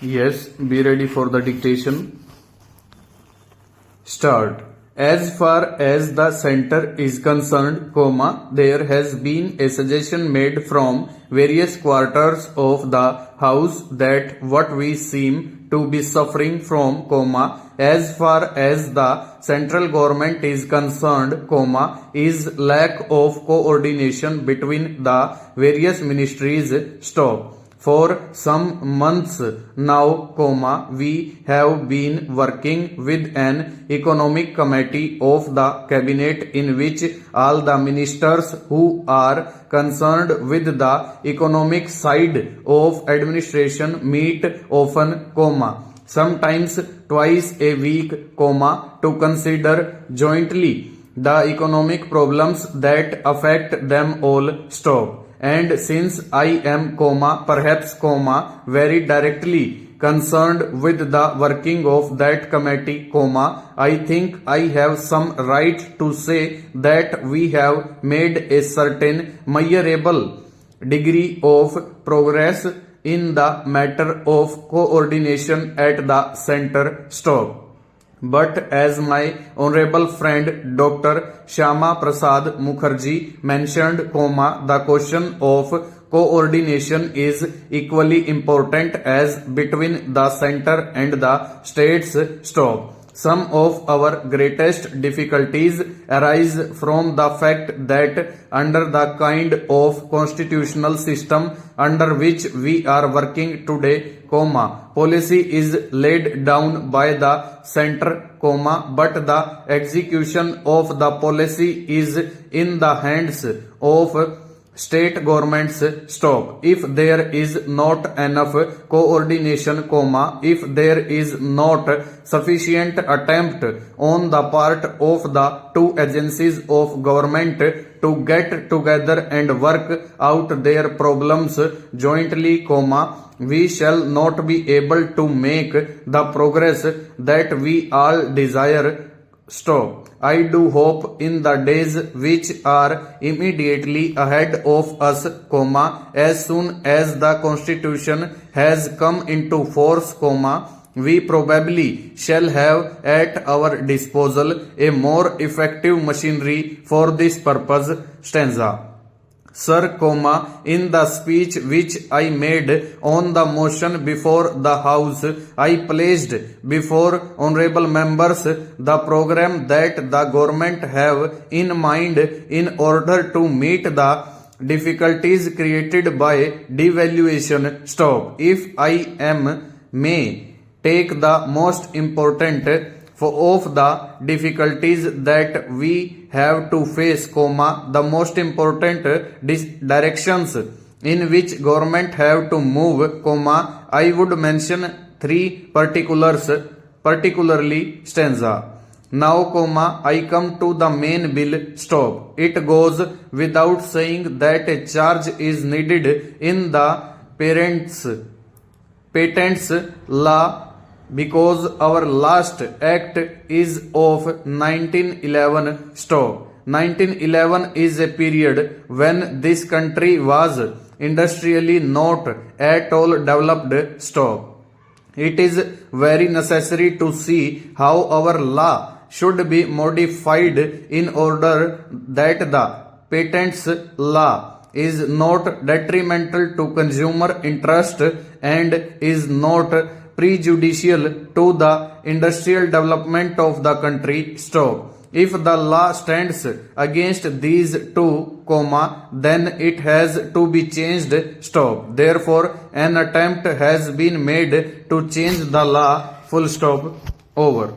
Yes, be ready for the dictation. Start. As far as the center is concerned, there has been a suggestion made from various quarters of the house that what we seem to be suffering from, as far as the central government is concerned, is lack of coordination between the various ministries. Stop. For some months now, we have been working with an economic committee of the cabinet in which all the ministers who are concerned with the economic side of administration meet often, sometimes twice a week, to consider jointly the economic problems that affect them all. Stop. And since I am, perhaps, very directly concerned with the working of that committee, I think I have some right to say that we have made a certain measurable degree of progress in the matter of coordination at the center. Stop. But as my honorable friend Dr. Shyama Prasad Mukherjee mentioned, the question of coordination is equally important as between the center and the states. Stop. Some of our greatest difficulties arise from the fact that under the kind of constitutional system under which we are working today, policy is laid down by the center, but the execution of the policy is in the hands of state governments. Stop. If there is not enough coordination, if there is not sufficient attempt on the part of the two agencies of government to get together and work out their problems jointly, we shall not be able to make the progress that we all desire. Stop. I do hope in the days which are immediately ahead of us, as soon as the Constitution has come into force, we probably shall have at our disposal a more effective machinery for this purpose. Stanza. Sir, in the speech which I made on the motion before the House, I placed before honorable members the program that the government have in mind in order to meet the difficulties created by devaluation. Stop. If I may take the most important of the difficulties that we have to face, the most important directions in which government have to move, I would mention three particularly. Stanza. Now, I come to the main bill. Stop. It goes without saying that a charge is needed in the patents law, because our last act is of 1911. Stop. 1911 is a period when this country was industrially not at all developed. Stop. It is very necessary to see how our law should be modified in order that the patents law is not detrimental to consumer interest and is not prejudicial to the industrial development of the country. Stop. If the law stands against these two, then it has to be changed. Stop. Therefore, an attempt has been made to change the law. Full stop. Over.